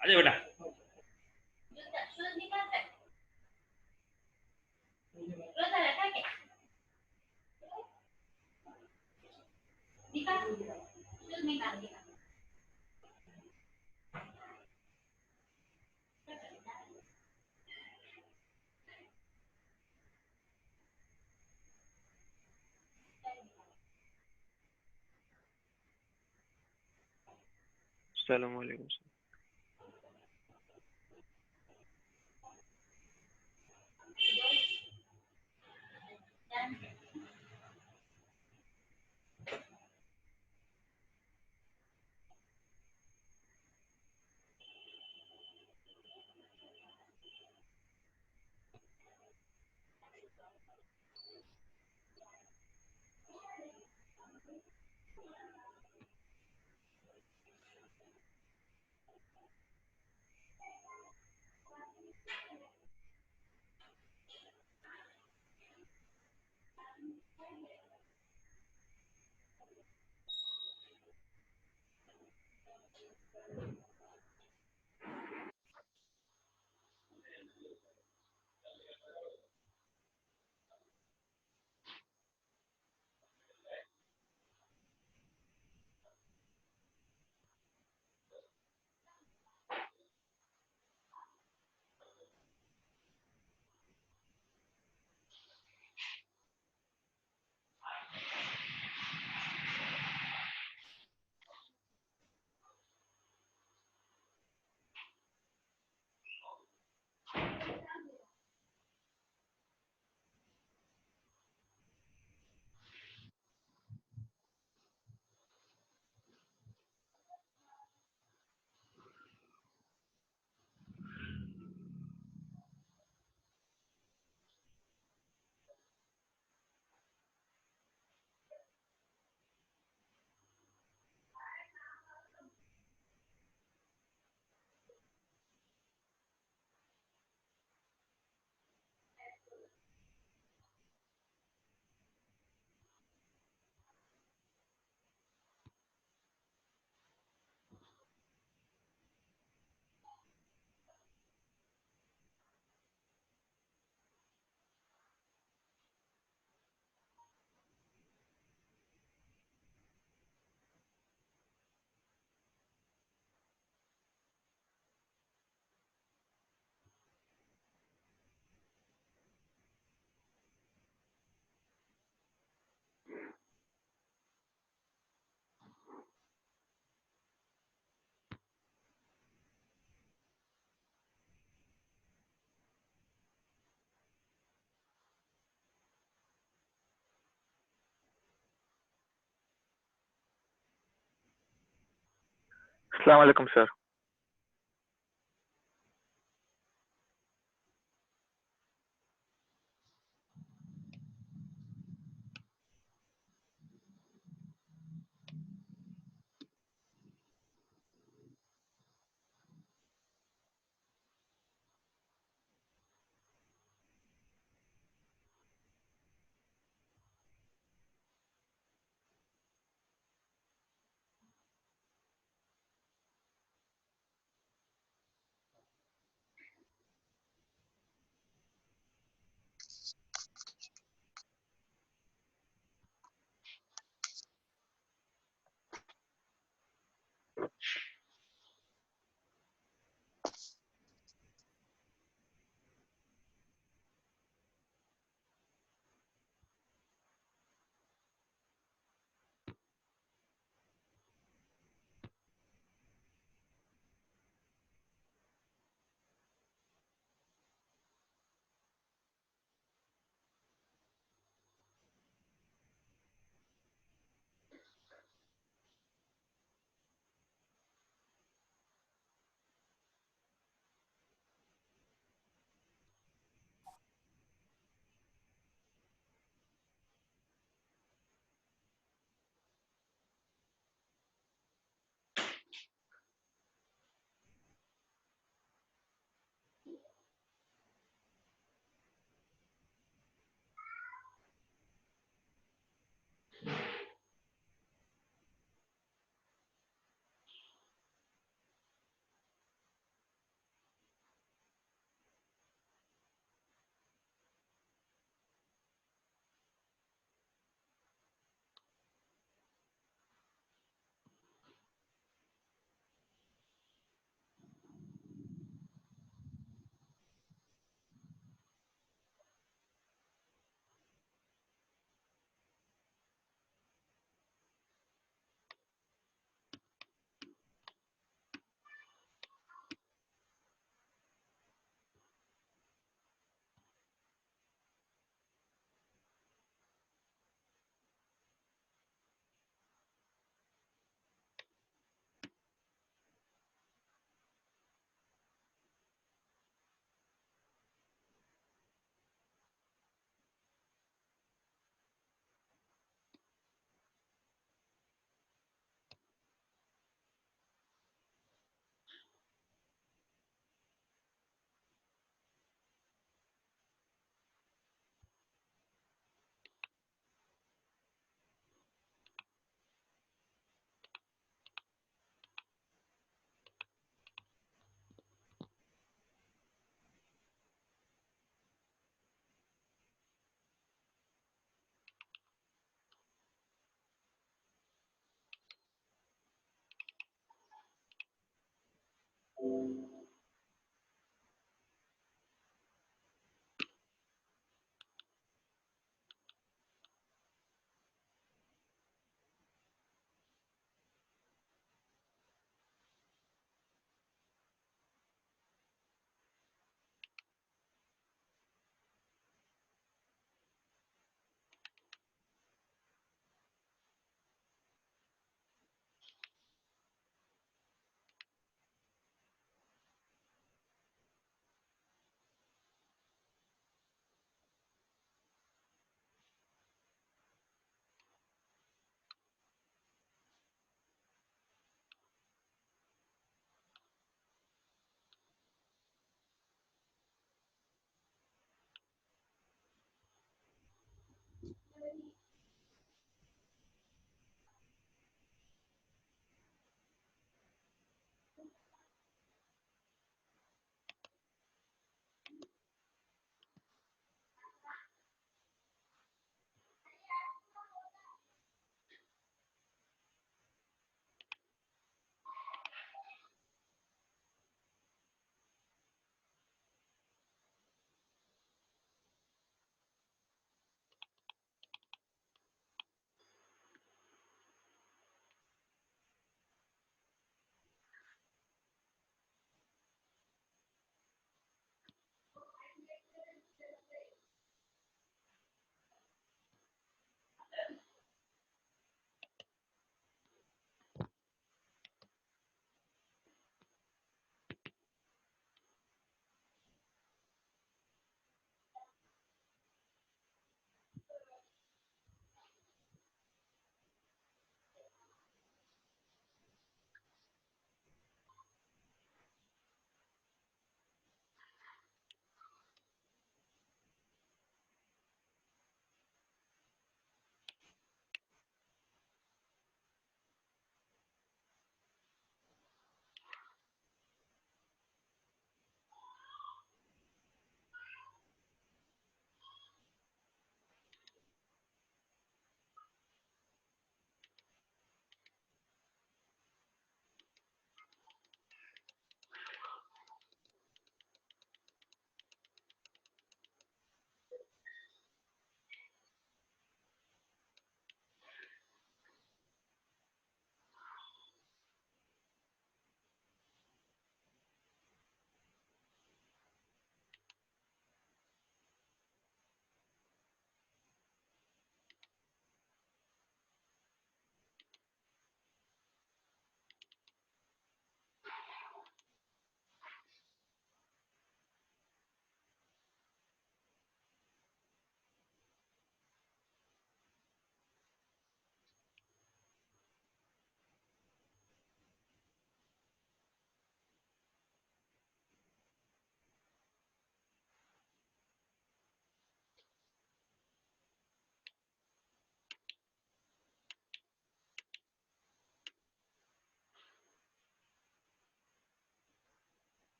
आजा बेटा। अस्सलाम वालेकुम सर। अस्सलाम वालेकुम सर।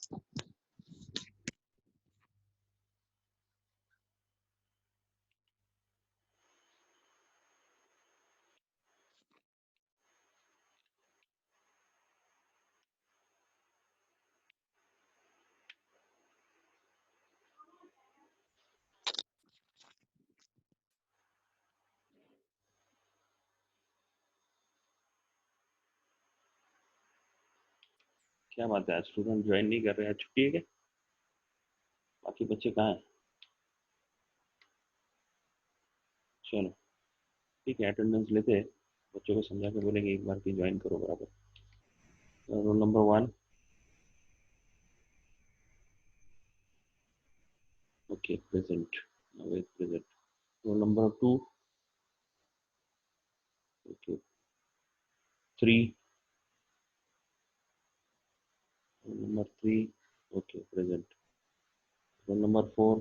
क्या बात है, आज स्टूडेंट ज्वाइन नहीं कर रहे हैं, छुट्टी है क्या? बाकी बच्चे कहाँ हैं? चलो ठीक है, अटेंडेंस लेते हैं, बच्चों को समझा के बोलेंगे एक बार की ज्वाइन करो बराबर। रोल नंबर 1, ओके प्रेजेंट, अवैध present. Roll number 2, okay 3, roll number 3, okay present. Roll number 4,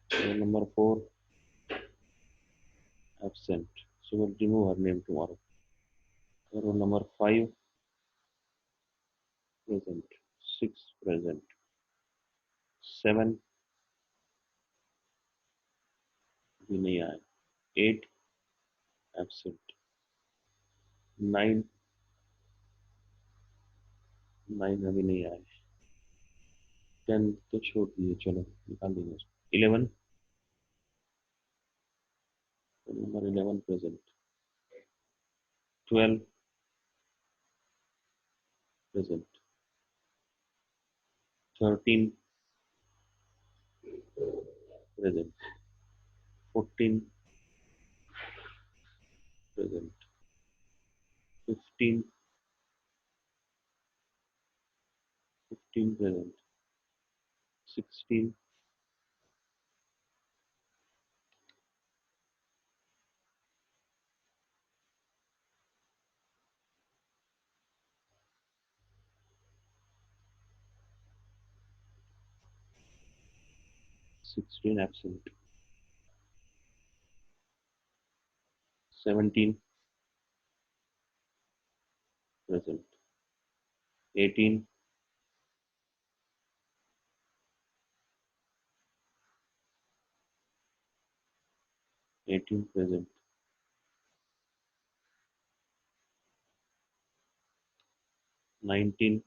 roll number 4 absent, so we'll remove her name tomorrow. Roll number 5 present, 6 present, 7 भी नहीं आए, 8 absent, 9 9 अभी नहीं आए, 10 तो छोड़ दिए, चलो निकाल देंगे उसको। 11, number 11 present, 12 present, 13 present, 14 present, 15 present, 16 absent, 17 present, 18 present, 19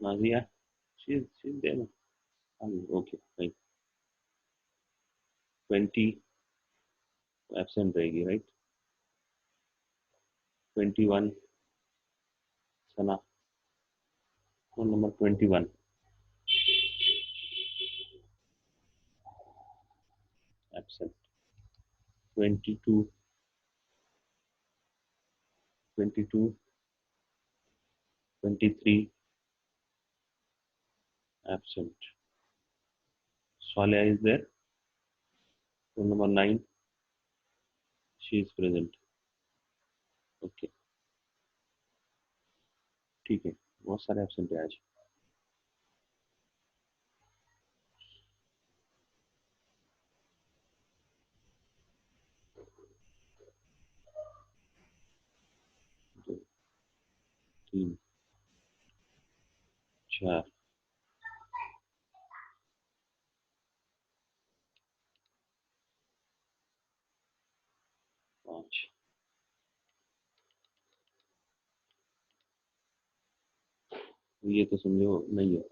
Nazia, she's there. Okay, fine. 20 absent रहेगी, right? 21 Sana, phone number 21 absent, 22 23 absent. Swalia is there. Phone number 9, she is present. Okay, ठीक है, बहुत सारे absent है आज। दो, 3, 4, 5, ये तो समझो नहीं है।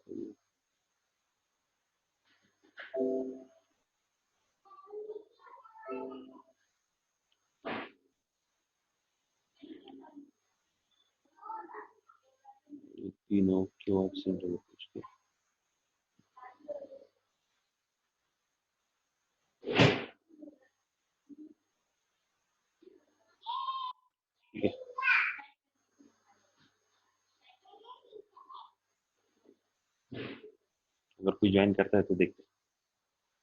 तीनों क्यों absent है पूछ के। ठीक है, अगर कोई ज्वाइन करता है तो देखते हैं।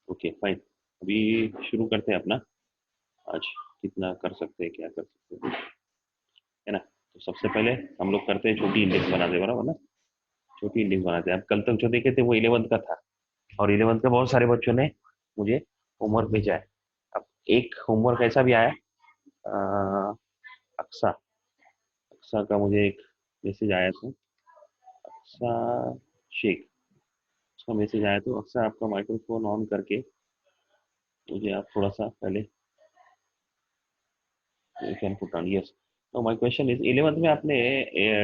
ओके फाइन, अभी शुरू करते हैं अपना, आज कितना कर सकते हैं, क्या कर सकते हैं, है ना। तो सबसे पहले हम लोग करते हैं, छोटी इंडेक्स बनाते हैं बराबर ना। छोटी इंडेक्स बनाते हैं। अब कल तक जो देखे थे वो 11th का था, और 11th के बहुत सारे बच्चों ने मुझे होमवर्क भेजा है। अब एक होमवर्क ऐसा भी आया है, अ, अक्सा अक्सा का मुझे एक मैसेज आया था। अक्सा शेख, उसका मैसेज आया, तो अक्सा आपका माइक्रोफोन ऑन करके मुझे आप थोड़ा सा पहले, you can put on, yes. No my question is, 11th में आपने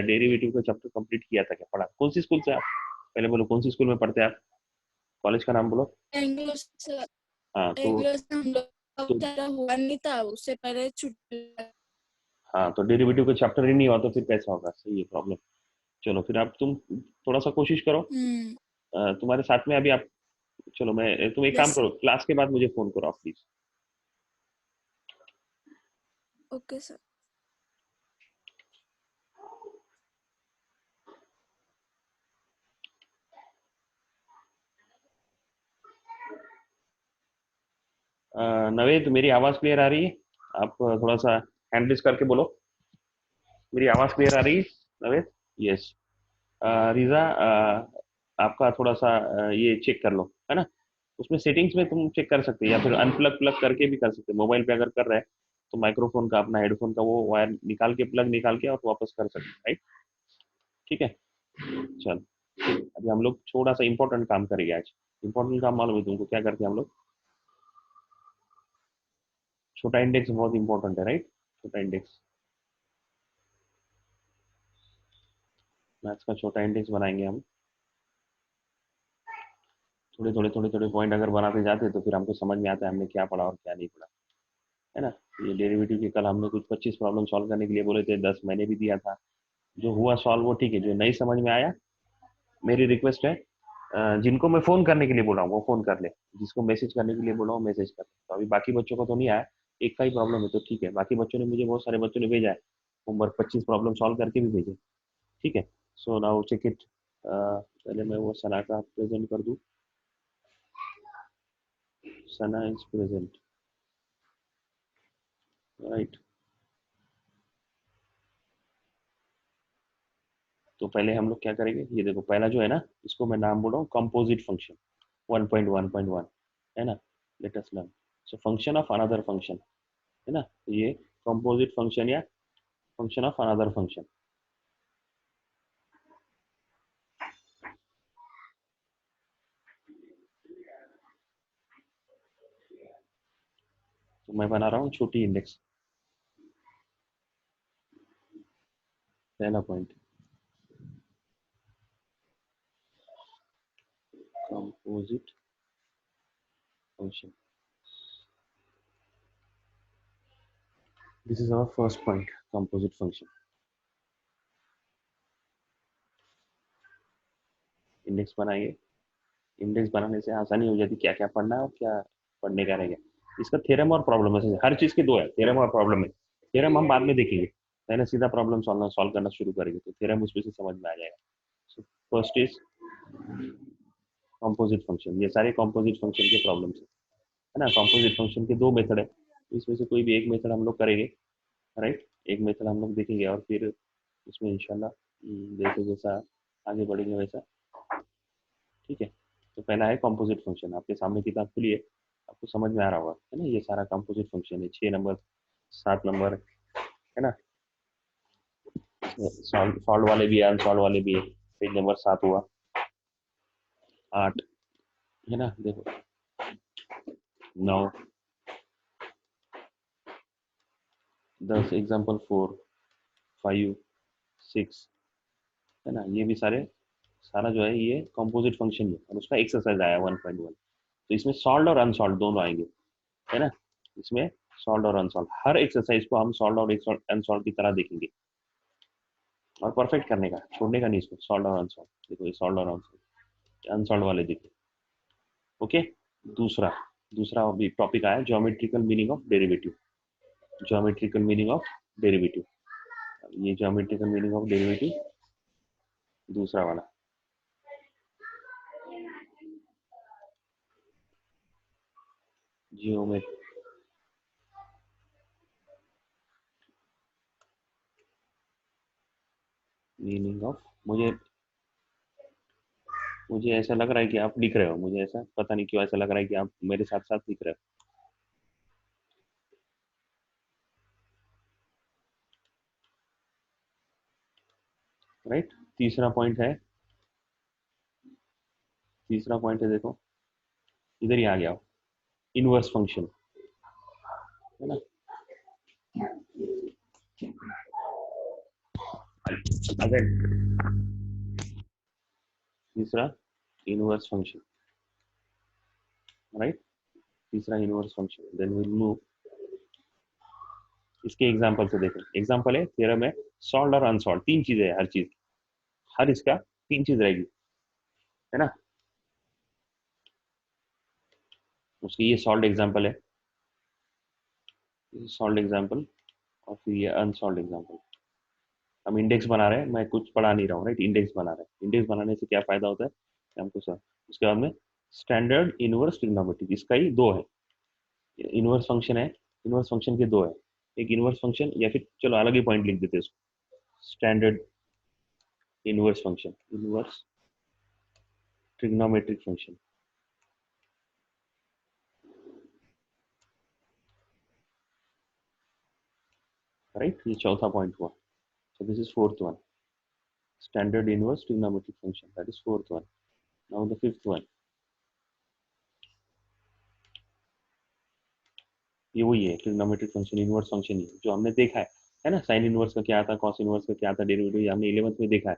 डेरिवेटिव का चैप्टर कंप्लीट किया था क्या, पढ़ा? कौन सी स्कूल से आप, पहले बोलो कौन सी स्कूल में पढ़ते हैं आप, कॉलेज का नाम बोलो। एंग्लो से हाँ एंग्लो से हम लोग तो अब ज़्यादा हुआ नहीं था, उससे पहले छुट्टी। हाँ, तो डेरिवेटिव का चैप्टर ही नहीं हुआ तो फिर कैसा होगा, सही है प्रॉब्लम। चलो फिर आप, तुम थोड़ा सा कोशिश करो, तुम्हारे साथ में अभी आप, चलो मैं, तुम एक काम यस करो, क्लास के बाद मुझे फोन करो आप प्लीज। Okay sir. नवेद, मेरी आवाज क्लियर आ रही है? आप थोड़ा सा हैंड रेज करके बोलो, मेरी आवाज क्लियर आ रही है नवेद? यस। रिजा, आपका थोड़ा सा ये चेक कर लो, है ना? उसमें सेटिंग्स में तुम चेक कर सकते हैं, या फिर अनप्लग प्लग करके भी कर सकते हैं। मोबाइल पे अगर कर रहे हैं तो माइक्रोफोन का, अपना हेडफोन का वो वायर निकाल के, प्लग निकाल के और वापस कर सकते हैं, राइट? ठीक है, चल। अभी हम लोग थोड़ा सा इंपॉर्टेंट काम करेंगे आज। इंपॉर्टेंट काम मालूम है तुमको क्या करते हैं हम लोग? छोटा इंडेक्स बहुत इंपॉर्टेंट है, राइट? छोटा इंडेक्स, मैथ्स का छोटा इंडेक्स बनाएंगे हम। थोड़े थोड़े थोड़े थोड़े पॉइंट अगर बनाते जाते तो फिर हमको समझ में आता है हमने क्या पढ़ा और क्या नहीं पढ़ा, है ना? ये डेरिवेटिव की कल हमने कुछ 25 प्रॉब्लम सॉल्व करने के लिए बोले थे, 10 मैंने भी दिया था। जो हुआ सॉल्व वो ठीक है, जो नहीं समझ में आया, मेरी रिक्वेस्ट है, जिनको मैं फोन करने के लिए बोल रहा हूँ वो फोन कर ले, जिसको मैसेज करने के लिए बोला हूँ मैसेज कर ले। तो अभी बाकी बच्चों को तो नहीं आया, एक का ही प्रॉब्लम है तो ठीक है, बाकी बच्चों ने मुझे, बहुत सारे बच्चों ने भेजा है होमवर्क, 25 प्रॉब्लम सॉल्व करके भी भेजे। ठीक है, सो नाउ चेक इट। पहले मैं वो सना का प्रेजेंट कर दूं। सना इज प्रेजेंट, राइट? तो पहले हम लोग क्या करेंगे, ये देखो पहला जो है ना, इसको मैं नाम बोल रहा हूँ कंपोजिट फंक्शन 1.1.1, है ना? Let us learn. So function of another function, है ना? तो ये कंपोजिट फंक्शन या फंक्शन ऑफ अनदर फंक्शन। तो मैं बना रहा हूँ छोटी इंडेक्स, पहला point composite function, this is our first point, composite function. Index बनाएंगे, इंडेक्स बनाने से आसानी हो जाती, क्या क्या पढ़ना है और क्या पढ़ने का रहेगा। इसका थ्योरम और प्रॉब्लम है, हर चीज के दो है, थ्योरम और प्रॉब्लम है। थ्योरम हम बाद में देखेंगे, पहले सीधा प्रॉब्लम सॉल्व करना शुरू करेंगे तो थ्योरम उसमें से समझ में आ जाएगा। फर्स्ट इज कॉम्पोजिट फंक्शन, ये सारे कॉम्पोजिट फंक्शन के प्रॉब्लम है ना? कॉम्पोजिट फंक्शन के दो मेथड है, इसमें से कोई भी एक मेथड हम लोग करेंगे, राइट? एक मेथड हम लोग देखेंगे और फिर इसमें इंशाल्लाह जैसे जैसा आगे बढ़ेंगे वैसा, ठीक है? तो पहला है कॉम्पोजिट फंक्शन, आपके सामने किताब खुली है, आपको समझ में आ रहा होगा, है ना? ये सारा कॉम्पोजिट फंक्शन है, 6 नंबर, 7 नंबर, है ना? सॉल्व सॉल्व वाले भी है, अनसॉल्व वाले भी है। पेज नंबर 7 हुआ, 8, है ना? देखो, 9, 10, एग्जाम्पल 4, 5, 6, है ना? ये भी सारे, सारा जो है ये कंपोजिट फंक्शन है और उसका एक्सरसाइज आया 1.1। तो इसमें सॉल्व और अनसॉल्व दोनों आएंगे, है ना? इसमें सॉल्व और अनसॉल्व, हर एक्सरसाइज को हम सॉल्व और अनसॉल्व की तरह देखेंगे और परफेक्ट करने का, छोड़ने का नहीं इसको, सॉल्व और अनसॉल्व। देखो ये सॉल्व और अनसॉल्व, अनसॉल्व वाले देखो, ओके? दूसरा दूसरा अभी टॉपिक आया, geometrical meaning of derivative. Geometrical meaning of derivative, ये ज्योमेट्रिकल मीनिंग ऑफ डेरिवेटिव दूसरा वाला। जियोमेट्री, मीनिंग ऑफ, मुझे मुझे ऐसा लग रहा है कि आप लिख रहे हो, मुझे ऐसा पता नहीं क्यों ऐसा लग रहा है कि आप मेरे साथ साथ लिख रहे हो, राइट। तीसरा पॉइंट है, तीसरा पॉइंट है, देखो इधर ही आ गया, इनवर्स फंक्शन, है ना। अगर तीसरा इनवर्स फंक्शन, राइट, तीसरा inverse function, then will move. इसके एग्जांपल से देखो, एग्जांपल है थ्योरम है, सॉल्व और अनसॉल्व, तीन चीजें है, हर चीज, हर इसका तीन चीज रहेगी, है ना। उसकी ये सॉल्व एग्जांपल है, सॉल्व एग्जांपल, और फिर ये अनसॉल्व एग्जांपल। हम इंडेक्स बना रहे हैं, मैं कुछ पढ़ा नहीं रहा हूँ, राइट, इंडेक्स बना रहे हैं। इंडेक्स बनाने से क्या फायदा होता है कि हमको सर, उसके बाद में स्टैंडर्ड इनवर्स ट्रिग्नोमेट्रिक, इसका ही दो है, इनवर्स फंक्शन है, इनवर्स फंक्शन के दो है, एक इनवर्स फंक्शन, या फिर चलो अलग ही पॉइंट लिख देते हैं उसको, standard inverse function, inverse trigonometric function, right, ये चौथा पॉइंट हुआ। So this is fourth one, standard inverse trigonometric function, that is fourth one. Now the fifth one, ये वही है ट्रिग्नोमेट्रिक फंक्शन, इनवर्स फंक्शन ही जो हमने देखा है ना, साइन इनवर्स का क्या था, कॉस इनवर्स का क्या था, डेरिवेटिव हमने 11th में देखा है।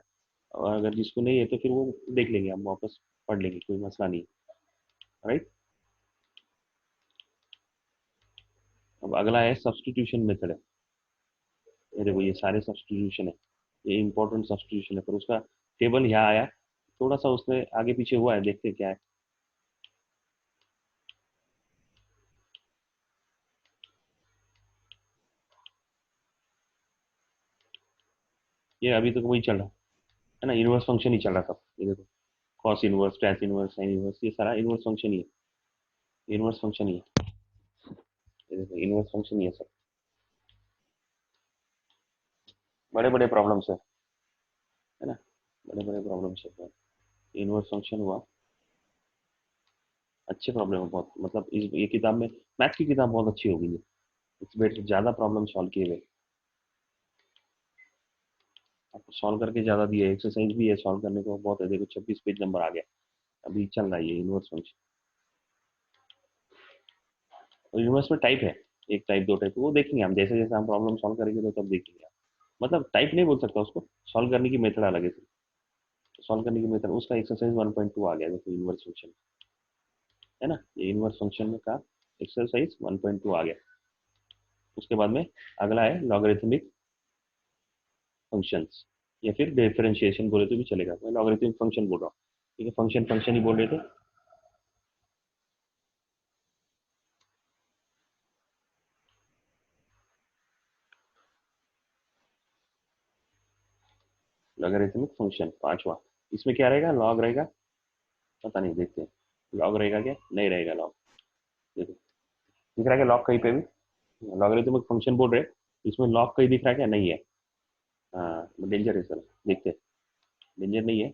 और अगर जिसको नहीं है तो फिर वो देख लेंगे, हम वापस पढ़ लेंगे, कोई मसला नहीं, राइट। अब अगला है सब्सटीट्यूशन मेथड है, ये देखो ये सारे सब्सटीट्यूशन है, ये इंपॉर्टेंट सब्सटीट्यूशन है, पर उसका टेबल यहाँ आया, थोड़ा सा उसमें आगे पीछे हुआ है, देखते क्या है। ये अभी तक वही चल रहा है ना, इनवर्स फंक्शन ही चल रहा था, ये देखो cos inverse, tan inverse, sine inverse, ये सारा इनवर्स फंक्शन ही है, इनवर्स फंक्शन ही है, ये देखो इनवर्स फंक्शन ही है सब। बड़े बड़े प्रॉब्लम्स है ना, बड़े बड़े प्रॉब्लम्स है, इनवर्स फंक्शन हुआ, अच्छे प्रॉब्लम है बहुत, मतलब इस ये किताब में, मैथ्स की किताब बहुत अच्छी होगी ये, इट्स बेटर, ज़्यादा प्रॉब्लम सॉल्व किए गए, आपको सॉल्व करके ज़्यादा दिए, एक्सरसाइज भी है सॉल्व करने को बहुत है, देखो 26 पेज नंबर आ गया, अभी चल रहा है ये इनवर्स फंक्शन। और यूनिवर्स में टाइप है, एक टाइप दो टाइप, वो देखेंगे हम जैसे जैसे हम प्रॉब्लम सॉल्व करेंगे तो तब देखेंगे आप, मतलब टाइप नहीं बोल सकता उसको, सॉल्व करने की मेथड अलग है, सॉल्व करने की मेथड, उसका एक्सरसाइज 1.2 आ गया, देखो इनवर्स फंक्शन, है ना, ये इनवर्स फंक्शन का एक्सरसाइज 1.2 आ गया। उसके बाद में अगला है लॉगरिथमिक फंक्शंस, या फिर डिफरेंशिएशन बोले तो भी चलेगा, मैं लॉगरिथमिक फंक्शन बोल रहा हूँ, ठीक है, फंक्शन फंक्शन ही बोल रहे थे। लॉगरिथमिक फंक्शन पांचवा, इसमें क्या रहेगा, लॉग रहेगा, पता नहीं, देखते हैं, लॉग रहेगा क्या नहीं रहेगा लॉग, देखो दिख रहा है क्या लॉग कहीं पे भी, लॉगरिथमिक फंक्शन बोल रहे हैं, इसमें लॉग कहीं दिख रहा है क्या, नहीं है, हाँ डेंजर है सर, देखते हैं, डेंजर नहीं है,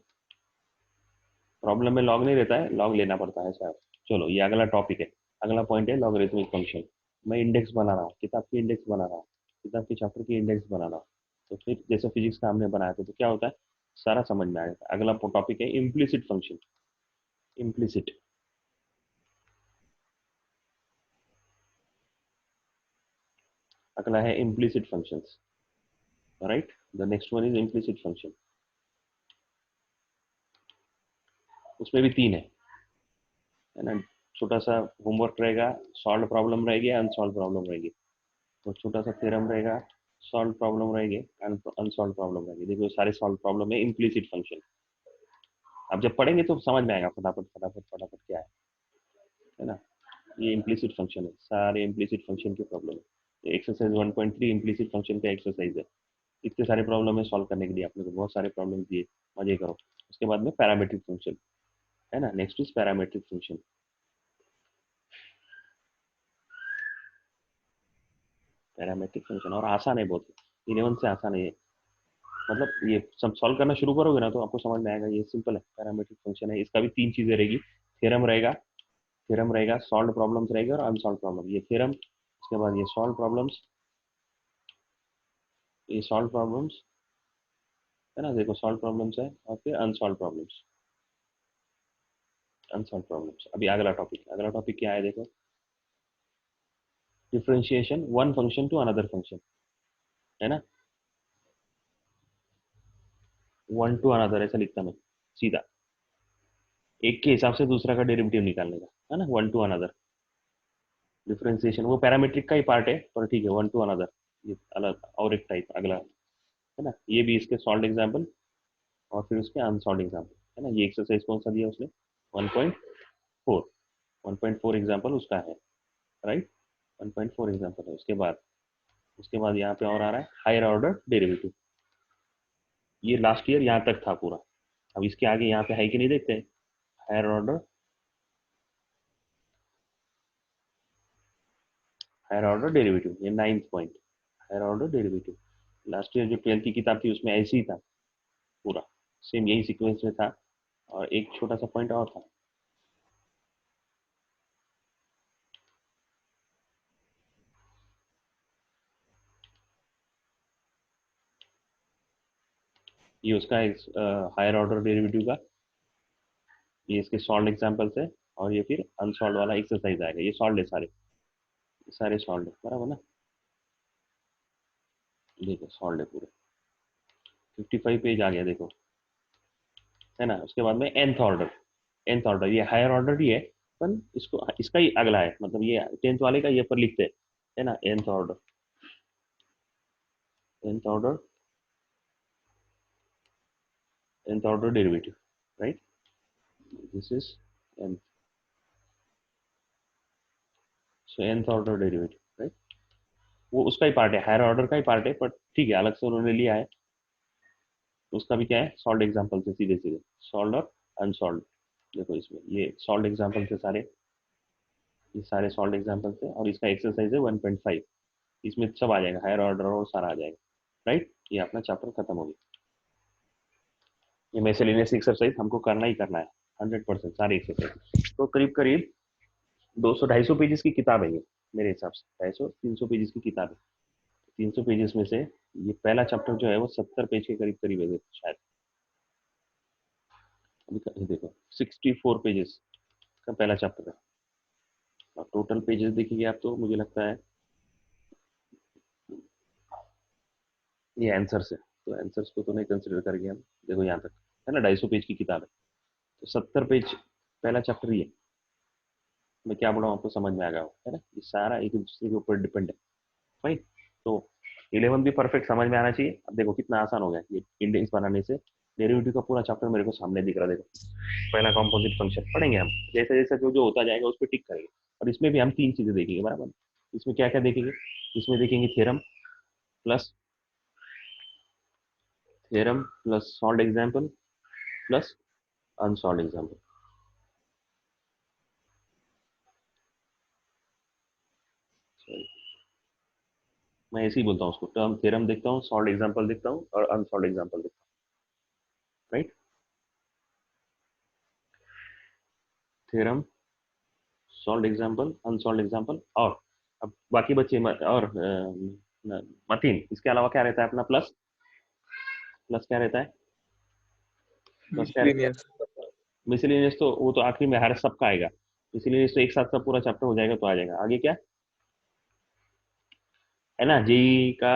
प्रॉब्लम में लॉग नहीं रहता है, लॉग लेना पड़ता है सर। चलो ये अगला टॉपिक है, अगला पॉइंट है लॉगरिथमिक फंक्शन। मैं इंडेक्स बना रहा हूँ, किताब की इंडेक्स बना रहा हूँ, किताब के चैप्टर की इंडेक्स बना रहा हूँ, तो फिर जैसे फिजिक्स का हमने बनाया था तो क्या होता है, सारा समझ में आ जाता है। अगला टॉपिक है इम्प्लिसिट फंक्शन, इम्प्लिसिट, अगला है implicit functions, right, the next one is implicit function, उसमें भी तीन है ना, छोटा सा होमवर्क रहेगा, सॉल्व प्रॉब्लम रहेगी, अनसॉल्व प्रॉब्लम रहेगी, तो छोटा सा थ्योरम रहेगा, सॉल्व प्रॉब्लम रहेगी, अनसॉल्व प्रॉब्लम रहेगी, देखो सारे सॉल्व प्रॉब्लम है इम्प्लिसिट फंक्शन। आप जब पढ़ेंगे तो समझ में आएगा फटाफट फटाफट फटाफट क्या है ना, ये इम्प्लिसिट फंक्शन है, सारे इम्प्लिसिट फंक्शन के प्रॉब्लम है, एक्सरसाइज 1.3 इम्प्लिसिट फंक्शन का एक्सरसाइज है, इतने सारे प्रॉब्लम है सॉल्व करने के लिए, आपने को बहुत सारे प्रॉब्लम दिए, मजे करो। उसके बाद में पैरामेट्रिक फंक्शन, है ना, next is parametric function, parametric function और आसान है बहुत, 11 से आसान है ये, मतलब ये सब सॉल्व करना शुरू करोगे ना तो आपको समझ में आएगा, ये सिंपल है, पैरामीट्रिक फंक्शन है, इसका भी तीन चीजें रहेगी, थ्योरम रहेगा, सॉल्व प्रॉब्लम्स रहेगा और अनसॉल्व प्रॉब्लम। ये थ्योरम, उसके बाद ये सॉल्व प्रॉब्लम्स है ना, देखो सॉल्व प्रॉब्लम्स है और फिर अनसॉल्व प्रॉब्लम्स। अभी अगला टॉपिक क्या है देखो, differentiation one function to another function, है ना, वन टू अनदर ऐसा लिखता मैं सीधा, एक के हिसाब से दूसरा का डेरिवेटिव निकालने का, है ना, वन टू अनदर डिफरेंशिएशन। वो पैरामीट्रिक का ही पार्ट है पर ठीक है, वन टू अनदर ये अलग और एक टाइप अगला, है ना। ये भी इसके सॉल्व एग्जाम्पल और फिर उसके अनसॉल्व एग्जाम्पल, है ना। ये एक्सरसाइज कौन सा दिया उसने, 1.4, 1.4 एग्जाम्पल उसका है, राइट, 1.4 एग्जाम्पल है। उसके बाद यहाँ पे और आ रहा है हायर ऑर्डर डेरिवेटिव। ये लास्ट ईयर यहाँ तक था पूरा, अब इसके आगे यहाँ पे है कि नहीं देखते हैं, हायर ऑर्डर डेरिवेटिव, ये 9th point, higher order derivative. Last year जो 12th की किताब थी उसमें ऐसे ही था पूरा, सेम यही सीक्वेंस में था, और एक छोटा सा पॉइंट और था। ये उसका हायर ऑर्डर डेरिवेटिव का, ये इसके सॉल्व एग्जांपल्स है, और ये फिर अनसॉल्व वाला एक्सरसाइज आएगा। ये सॉल्व है सारे सॉल्व है, बराबर ना। देखो सॉल्व है पूरे, 55 पेज आ गया देखो, है ना। उसके बाद में nth ऑर्डर, ये हायर ऑर्डर ही है, पर इसको इसका ही अगला है, मतलब ये 10th वाले का ये पर लिखते हैं, है ना। nth order derivative, right, this is nth, so nth order derivative, right. वो उसका ही पार्ट है, हायर ऑर्डर का ही पार्ट है, पर ठीक है अलग से उन्होंने लिया है। उसका भी क्या है, सॉल्व एग्जाम्पल से सीधे सीधे सॉल्व और अनसॉल्व। देखो इसमें ये सॉल्व एग्जाम्पल से सारे, ये सारे सॉल्व एग्जाम्पल से, और इसका एक्सरसाइज है 1.5, इसमें सब आ जाएगा, हायर ऑर्डर और सारा आ जाएगा, राइट। ये अपना चैप्टर खत्म हो गया। ये मिसलेनियस एक्सरसाइज हमको करना ही करना है 100%, सारी एक्सरसाइज। तो करीब करीब 200-250 पेजेस की किताब है ये, मेरे हिसाब से 250-300 पेजेस की किताब है। 300 पेजेस में से ये पहला चैप्टर जो है वो 70 पेज के करीब करीब है शायद। अभी देखो 64 पेजेस का पहला चैप्टर है, और टोटल पेजेस देखिए आप तो मुझे लगता है, ये आंसर्स है, तो आंसर्स को तो नहीं कंसिडर करेंगे हम। देखो यहाँ तक है ना, 250 पेज की किताब है, तो 70 पेज पहला चैप्टर ही है। मैं क्या बोला हूँ आपको समझ में आ गया हो, है ना। ये सारा एक दूसरे के ऊपर डिपेंड है, फाइन। तो 11 भी परफेक्ट समझ में आना चाहिए। अब देखो कितना आसान हो गया ये इंडेक्स बनाने से, डेरिवेटिव का पूरा चैप्टर मेरे को सामने दिख रहा है। देखो पहला कॉम्पोजिट फंक्शन पढ़ेंगे हम, जैसे जैसे जो जो होता जाएगा उस पर टिक करेंगे। और इसमें भी हम तीन चीजें देखेंगे, बराबर। इसमें क्या क्या देखेंगे, इसमें देखेंगे plus theorem plus solved example plus unsolved example. मैं ऐसे ही बोलता हूँ उसको, टर्म थ्योरम देखता हूँ, सॉल्व एग्जाम्पल देखता हूँ और अनसॉल्व एग्जाम्पल देखता हूँ, right. Theorem, solved example, unsolved example, और अब बाकी बच्चे और मतीन, इसके अलावा क्या रहता है अपना, प्लस क्या रहता है, प्लस क्या रहता मिसलिनियस। है, मिसलिनियस। तो वो तो आखिरी में हर सबका आएगा, मिसलिनियस तो एक साथ सब पूरा चैप्टर हो जाएगा तो आ जाएगा। आगे क्या है ना, जेई का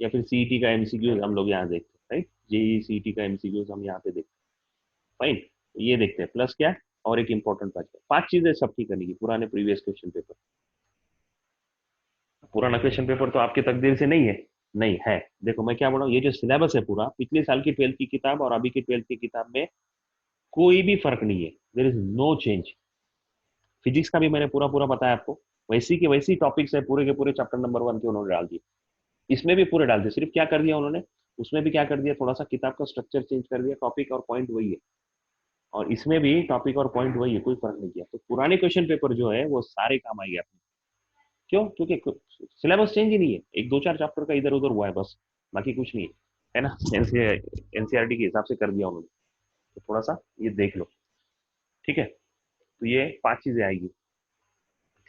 या फिर सीईटी का एमसीक्यूज हम लोग यहाँ देखते हैं, राइट। जेई सीईटी का एमसीक्यूज हम यहाँ पे देखते हैं, फाइन। ये देखते हैं प्लस क्या, और एक इंपॉर्टेंट बात है, 5 चीजें सबकी करनी की, पुराने प्रीवियस क्वेश्चन पेपर। पुराना क्वेश्चन पेपर तो आपकी तकदीर से नहीं है, नहीं है। देखो मैं क्या बोल रहा हूँ, ये जो सिलेबस है पूरा, पिछले साल की 12th की किताब और अभी की 12th की किताब में कोई भी फर्क नहीं है, there is no change. Physics का भी मैंने पूरा पूरा बताया आपको, वैसी के वैसी टॉपिक्स है, पूरे के पूरे चैप्टर नंबर 1 के उन्होंने डाल दिए, इसमें भी पूरे डाल दिए। सिर्फ क्या कर दिया उन्होंने, उसमें भी क्या कर दिया, थोड़ा सा किताब का स्ट्रक्चर चेंज कर दिया, टॉपिक और पॉइंट वही है, और इसमें भी टॉपिक और पॉइंट वही है, कोई फर्क नहीं किया। तो पुराने क्वेश्चन पेपर जो है वो सारे काम आएंगे आपको, क्यों, क्योंकि सिलेबस चेंज ही नहीं है, एक दो चार चैप्टर का इधर उधर हुआ है बस, बाकी कुछ नहीं है, है ना, एनसीईआरटी के हिसाब से कर दिया उन्होंने, तो थोड़ा सा ये देख लो, ठीक है। तो ये 5 चीजें आएगी।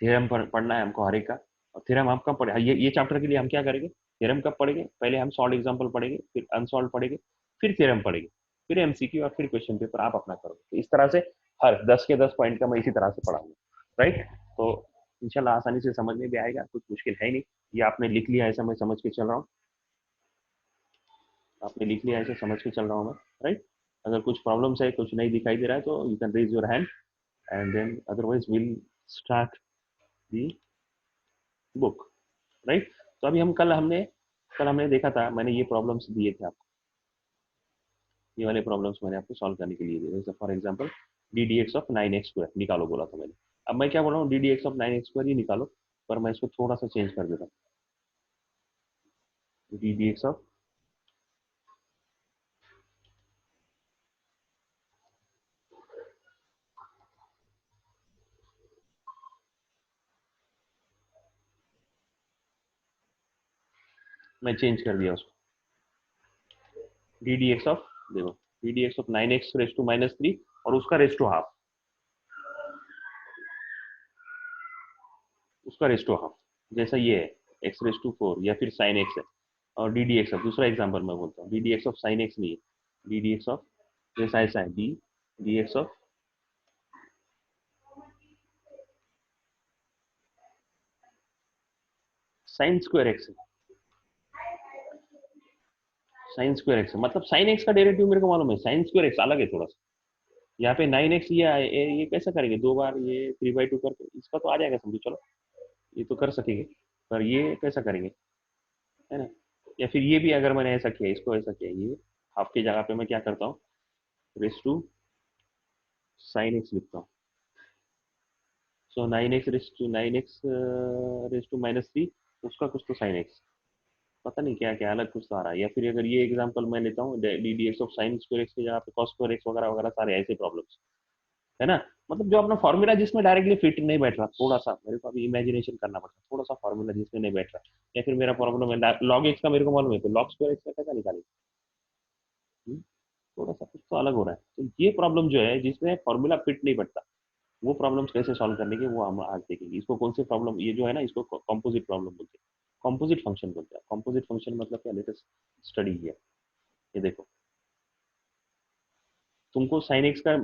थ्योरम पढ़ना है हमको हर एक का, और थ्योरम हम कब पढ़े, ये चैप्टर के लिए हम क्या करेंगे, थ्योरम कब पढ़ेंगे, पहले हम सॉल्व एग्जांपल पढ़ेंगे, फिर अनसॉल्व पढ़ेंगे, फिर थ्योरम पढ़ेंगे, फिर एमसीक्यू और फिर क्वेश्चन पेपर आप अपना करोगे। तो इस तरह से हर 10 के 10 पॉइंट का मैं इसी तरह से पढ़ाऊंगा, राइट। तो इंशाल्लाह आसानी से समझ में भी आएगा, कुछ मुश्किल है नहीं। ये आपने लिख लिया, ऐसा मैं समझ के चल रहा हूँ, आपने लिख लिया, ऐसे समझ के चल रहा हूँ मैं, राइट। अगर कुछ प्रॉब्लम्स है, कुछ नहीं दिखाई दे रहा है, तो you can raise your hand, and then otherwise will start the book, right. तो अभी हम कल हमने देखा था, मैंने ये प्रॉब्लम्स दिए थे आपको, ये वाले प्रॉब्लम्स मैंने आपको सॉल्व करने के लिए दिए, जैसे for example D D x of 9x² निकालो बोला था मैंने। अब मैं क्या बोल रहा हूँ, D D x of 9x² ही निकालो, पर मैं इसको थोड़ा सा चेंज कर देता हूँ, डी डी एक्स ऑफ, मैं चेंज कर दिया उसको, डी डी एक्स ऑफ, देखो D D x of 9x⁻³ और उसका रेस टू हाफ, उसका रेस टू हाफ, जैसा ये है x⁻⁴ या फिर साइन एक्स है, और डी डी एक्स ऑफ, दूसरा एग्जाम्पल मैं बोलता हूँ, D D x of sine x नहीं है, डी डी एक्स ऑफ, जैसा ऐसा है, D D x of sine square x है, साइन स्क्वायर एक्स, मतलब साइन एक्स का डेरिवेटिव मेरे को मालूम है, साइन स्क्वायर एक्स अलग है थोड़ा सा। यहाँ पे 9x ये कैसा करेंगे, 2 बार ये 3/2 करके, इसका तो आ जाएगा समझो, चलो ये तो कर सकेंगे, पर ये कैसा करेंगे, है ना। या फिर ये भी अगर मैंने ऐसा किया, इसको ऐसा किया, ये हाफ की जगह पे मैं क्या करता हूँ, रेस टू साइन एक्स लिखता हूँ। सो 9x रेस टू -3, उसका कुछ तो साइन एक्स, पता नहीं क्या क्या अलग कुछ तो आ रहा है। या फिर अगर ये एग्जांपल मैं लेता हूँ, D D x of sine square x की जगह पे कॉस स्क्वायर एक्स वगैरह वगैरह, सारे ऐसे प्रॉब्लम्स, है ना। मतलब जो अपना फॉर्मूला जिसमें डायरेक्टली फिट नहीं बैठ रहा, थोड़ा सा मेरे को अभी इमेजिनेशन करना पड़ता है, थोड़ा सा फॉर्मूला जिसमें नहीं बैठ रहा, या फिर मेरा प्रॉब्लम है लॉग एक्स का मेरे को मालूम है, तो लॉग स्क्वायर एक्स का कैसा निकालेंगे, थोड़ा सा कुछ तो अलग हो रहा है। तो ये प्रॉब्लम जो है जिसमें फॉर्मूला फिट नहीं बैठता, वो प्रॉब्लम्स कैसे सॉल्व करने के, वो हम आज देखेंगे। इसको कौन से प्रॉब्लम, ये जो है ना, इसको कॉम्पोजिट प्रॉब्लम बोलते हैं, कॉम्पोजिट फंक्शन बोलते हैं। कॉम्पोजिट फंक्शन मतलब क्या, लेटेस्ट स्टडी है ये, देखो तुमको साइन एक्स का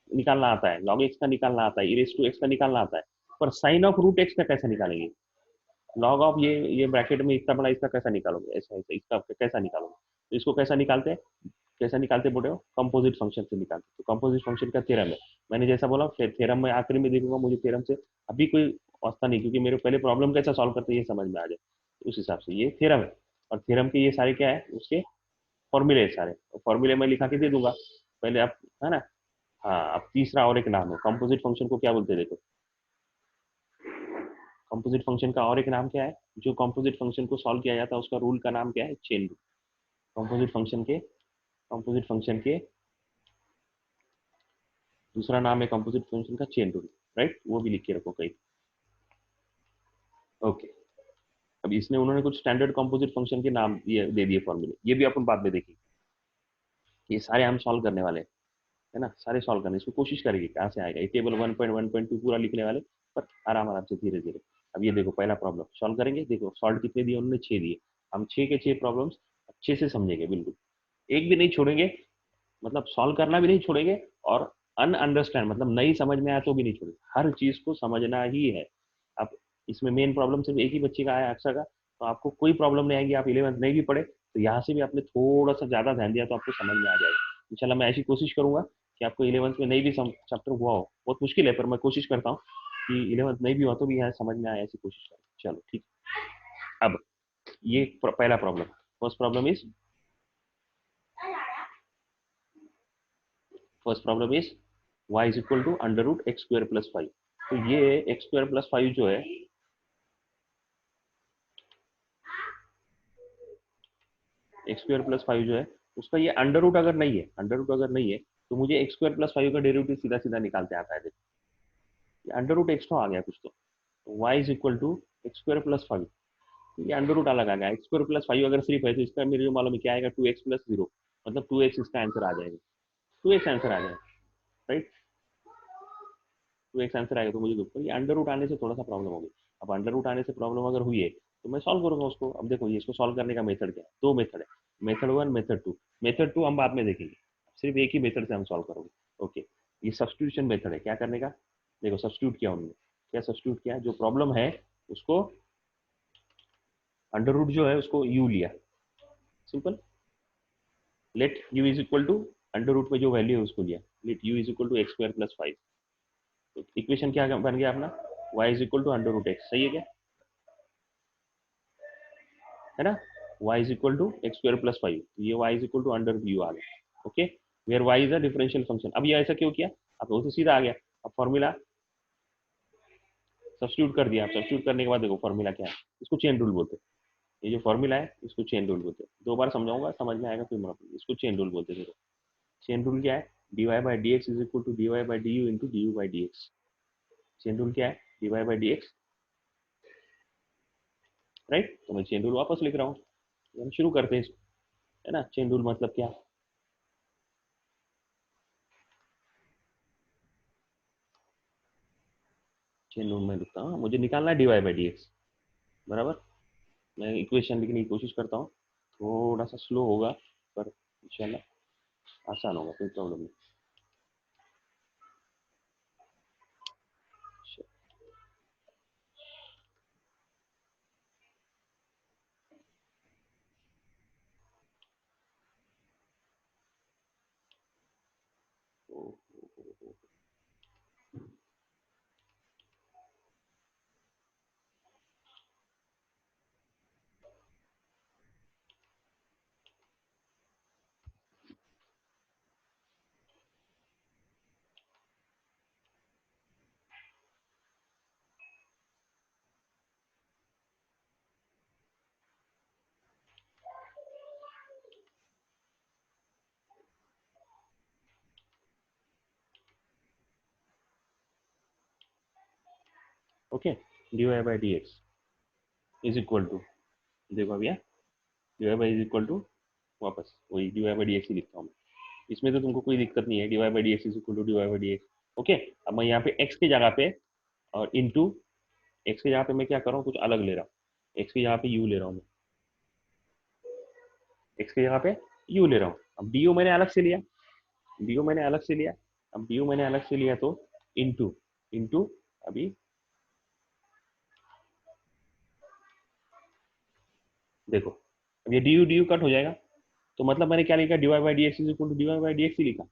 निकालना आता है, लॉग एक्स का निकालना आता है, इरेज टू एक्स का निकालना आता है, पर साइन ऑफ रूट एक्स का कैसे निकालेंगे, लॉग ऑफ ये ब्रैकेट में इतना बड़ा, इसका कैसा निकालोगे, ऐसा ऐसा इसका कैसा निकालोगे, तो इसको कैसा निकालते हैं, कैसा निकालते बोले हो, कंपोजिट फंक्शन से निकालते। तो कंपोजिट फंक्शन का थ्योरम है, मैंने जैसा बोला, फिर थ्योरम में आखिरी में देखूंगा, मुझे थ्योरम से अभी कोई वास्ता नहीं, क्योंकि मेरे पहले प्रॉब्लम कैसा सॉल्व करते हैं ये समझ में आ जाए, उस हिसाब से ये थ्योरम है। और थ्योरम के ये सारे क्या है, उसके फॉर्मूले सारे, फॉर्मूले मैं लिखा के दे दूंगा पहले आप, है ना। हाँ, अब तीसरा और एक नाम है कंपोजिट फंक्शन को क्या बोलते हैं, देखो कंपोजिट फंक्शन का और एक नाम क्या है, जो कंपोजिट फंक्शन को सॉल्व किया जाता है उसका रूल का नाम क्या है, चेन रूल। कंपोजिट फंक्शन के दूसरा नाम है कंपोजिट फंक्शन का चेन रूल, राइट, वो भी लिख के रखो कहीं। ओके, अब इसमें उन्होंने कुछ स्टैंडर्ड कंपोजिट फंक्शन के नाम ये दे दिए फॉर्मूले, ये भी अपन बाद में देखेंगे, ये सारे हम सॉल्व करने वाले हैं, है ना, सारे सॉल्व करने, इसको कोशिश करेंगे कहाँ से आएगा, ये टेबल 1.1.2 पूरा लिखने वाले, पर आराम आराम से धीरे धीरे। अब ये देखो पहला प्रॉब्लम सॉल्व करेंगे, देखो सॉल्व कितने दिए उन्होंने, 6 दिए, हम 6 के 6 प्रॉब्लम्स अच्छे से समझेंगे, बिल्कुल एक भी नहीं छोड़ेंगे, मतलब सॉल्व करना भी नहीं छोड़ेंगे, और अनअंडरस्टैंड मतलब नहीं समझ में आया तो भी नहीं छोड़ेंगे, हर चीज को समझना ही है। अब इसमें मेन प्रॉब्लम सिर्फ एक ही बच्चे का है, अक्षर का, तो आपको कोई प्रॉब्लम नहीं आएगी, आप 11th नहीं भी पढ़े तो यहाँ से भी आपने थोड़ा सा ज्यादा ध्यान दिया तो आपको समझ में आ जाएगा। इंशाल्लाह मैं ऐसी कोशिश करूंगा कि आपको 11th में नहीं भी चैप्टर हुआ हो, बहुत मुश्किल है पर मैं कोशिश करता हूँ कि 11th नहीं भी हुआ तो भी यहाँ समझ में आए, ऐसी कोशिश करें। चलो ठीक। अब ये पहला problem, first problem is, first problem is y is equal to √x² + 5। तो ये x² + 5 जो है, x² + 5 जो है, उसका ये अंडर रूट अगर नहीं है, अंडर रूट अगर नहीं है तो मुझे x² + 5 का डेरिवेटिव सीधा सीधा निकालते आता है, देखो ये अंडर रूट एक्स तो आ गया कुछ, तो y is equal to x² + 5, ये अंडर रूट अलग आ गया, एक्स स्क्वायर प्लस 5 अगर सिर्फ है तो इसका मेरे को मालूम है क्या आएगा, 2x प्लस 0, मतलब 2x इसका आंसर आ जाएगा, 2x आंसर आ जाएगा, राइट, 2x आंसर आएगा। तो मुझे तो ये अंडर रूट आने से थोड़ा सा प्रॉब्लम होगी। अब अंडर रूट आने से प्रॉब्लम अगर हुई है तो मैं सॉल्व करूंगा उसको। अब देखो ये इसको सॉल्व करने का मेथड क्या है, दो मेथड है, method one method two. Method two हम बाद में देखेंगे, सिर्फ एक ही मेथड से हम सॉल्व करोगे। ओके, ये सब्सटीट्यूशन मेथड है, क्या करने का, देखो सब्सटीट्यूट किया उन्होंने, क्या सब्सटीट्यूट किया, जो प्रॉब्लम है उसको अंडर रूट जो है उसको यू लिया, simple, let u is equal to under root में जो वैल्यू है उसको लिया, let u is equal to x square plus 5। तो इक्वेशन क्या बन गया अपना, y is equal to under root x, सही है क्या, है ना, y is equal to x square plus 5, ये y is equal to under root u आ गया। Okay, where y is a differential function. अब ये ऐसा क्यों किया, अब वो तो सीधा आ गया। अब फॉर्मूला सब्स्टिट्यूट कर दिया, अब सब्स्टिट्यूट करने के बाद देखो फॉर्मूला क्या है, इसको चेन रूल बोलते हैं, ये जो फॉर्मूला है इसको चेन रूल बोलते हैं। दो बार समझाऊंगा, समझ में आएगा फिर मतलब, इसको चेन रूल बोलते हैं। देखो चेन रूल क्या है, dy by D x is equal to dy by D you into D you by D X. Chain rule क्या है, dy by D X, right. तो मैं चेन रूल वापस लिख रहा हूँ, हम शुरू करते हैं इसको, है ना। चेन रूल मतलब क्या, चेन रूल में लिखता हूँ, मुझे निकालना है dy बाई डी एक्स, बराबर। मैं इक्वेशन लिखने की कोशिश करता हूँ, थोड़ा सा स्लो होगा पर इंशाल्लाह आसान होगा, कोई प्रॉब्लम नहीं। Okay, d Y by D x is equal to, देखो भैया d Y by is equal to, वापस वही d Y by D x ही लिखता हूँ मैं, इसमें तो तुमको कोई दिक्कत नहीं है, D Y by D x is equal to D Y by D X. Okay, अब मैं यहाँ पे एक्स की जगह पे और इंटू, एक्स की जगह पे मैं क्या कर रहा हूँ, कुछ अलग ले रहा हूँ, एक्स की जगह पे यू ले रहा हूँ मैं, एक्स की जगह पे यू ले रहा हूँ। अब डी यू मैंने अलग से लिया, डी यू मैंने अलग से लिया, अब डी यू मैंने अलग से लिया तो इंटू, इंटू अभी देखो, अब ये डी यू कट हो जाएगा, तो मतलब मैंने क्या लिखा, d Y by D x is equal to D Y by D x ही लिखा।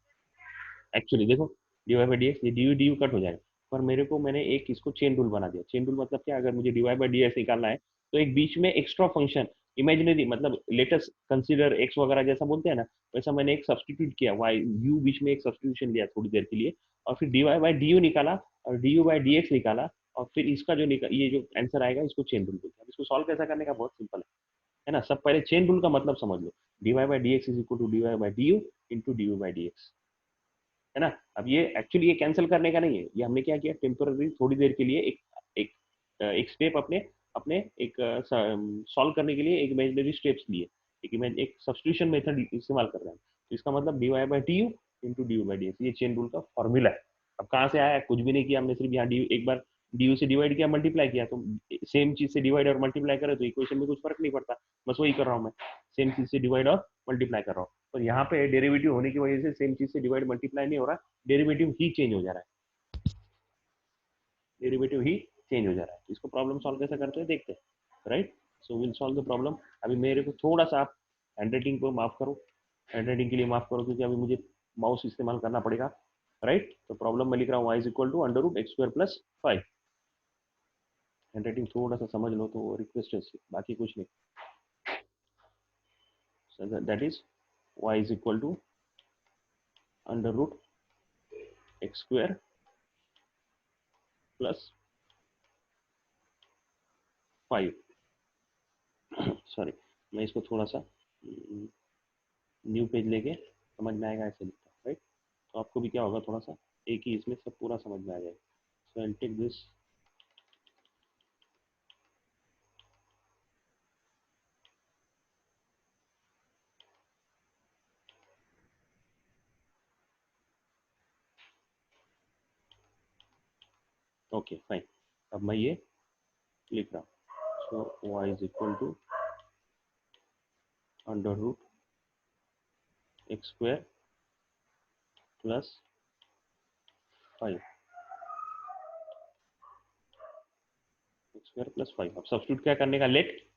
एक्चुअली देखो d Y by D x, ये डी यू कट हो जाएगा, पर मेरे को मैंने एक इसको चेन रूल बना दिया। चेन रूल मतलब क्या, अगर मुझे D Y by D X निकालना है तो एक बीच में एक्स्ट्रा फंक्शन, इमेजिनरी मतलब लेटेस्ट कंसीडर एक्स वगैरह जैसा बोलते हैं ना, वैसा मैंने एक सब्सटीट्यूट किया, वाई यू बीच में एक सब्सटीट्यूशन लिया थोड़ी देर के लिए, और फिर D Y by D U निकाला और D you by D X निकाला, और फिर इसका जो ये जो आंसर आएगा इसको चेन रूल बोलते हैं। इसको सॉल्व कैसा करने का, बहुत सिंपल है ना। सब पहले चेन रूल का मतलब समझ लो, d Y by D x is equal to D Y by D you into D you by D x, है ना। अब ये एक्चुअली ये कैंसिल करने का नहीं है, ये हमने क्या किया, टेम्पोररी थोड़ी देर के लिए एक एक एक स्टेप अपने अपने एक सॉल्व करने के लिए एक इमेजिनरी स्टेप्स लिए, एक सब्सटीट्यूशन मेथड इस्तेमाल कर रहे हैं। तो इसका मतलब D Y by T U into D you by D x, ये चेन रूल का फॉर्मूला है। अब कहाँ से आया, कुछ भी नहीं किया हमने, सिर्फ यहाँ डी एक बार डी यू से डिवाइड किया, मल्टीप्लाई किया, तो सेम चीज से डिवाइड और मल्टीप्लाई करे तो इक्वेशन में कुछ फर्क नहीं पड़ता, बस वही कर रहा हूँ मैं, सेम चीज से डिवाइड और मल्टीप्लाई कर रहा हूँ। तो यहाँ पे डेरिवेटिव होने की वजह से सेम चीज से डिवाइड मल्टीप्लाई नहीं हो रहा, डेरिवेटिव ही चेंज हो जा रहा है, डेरिवेटिव ही चेंज हो जा रहा है। इसको प्रॉब्लम सॉल्व कैसे करते हैं देखते हैं, right. So will solve the problem. अभी मेरे को थोड़ा सा आप हैंडराइटिंग को माफ करो, हैंडराइटिंग के लिए माफ करो, क्योंकि अभी मुझे माउस इस्तेमाल करना पड़ेगा, राइट। तो प्रॉब्लम में लिख रहा हूँ y is equal to under root x square plus 5। Handwriting थोड़ा सा समझ लो तो रिक्वेस्ट है, बाकी कुछ नहीं। so that is y is equal to under root x square plus 5। Sorry, मैं इसको थोड़ा सा न्यू पेज लेके समझ में आएगा ऐसे लिखता हूँ, राइट। तो आपको भी क्या होगा, थोड़ा सा एक ही इसमें सब पूरा समझ में आ जाएगा। So I take this, okay fine, अब मैं ये लिख रहा हूँ. So y is equal to under root x square plus 5 x square plus 5. अब सब्स्टिट्यूट क्या करने का, लेट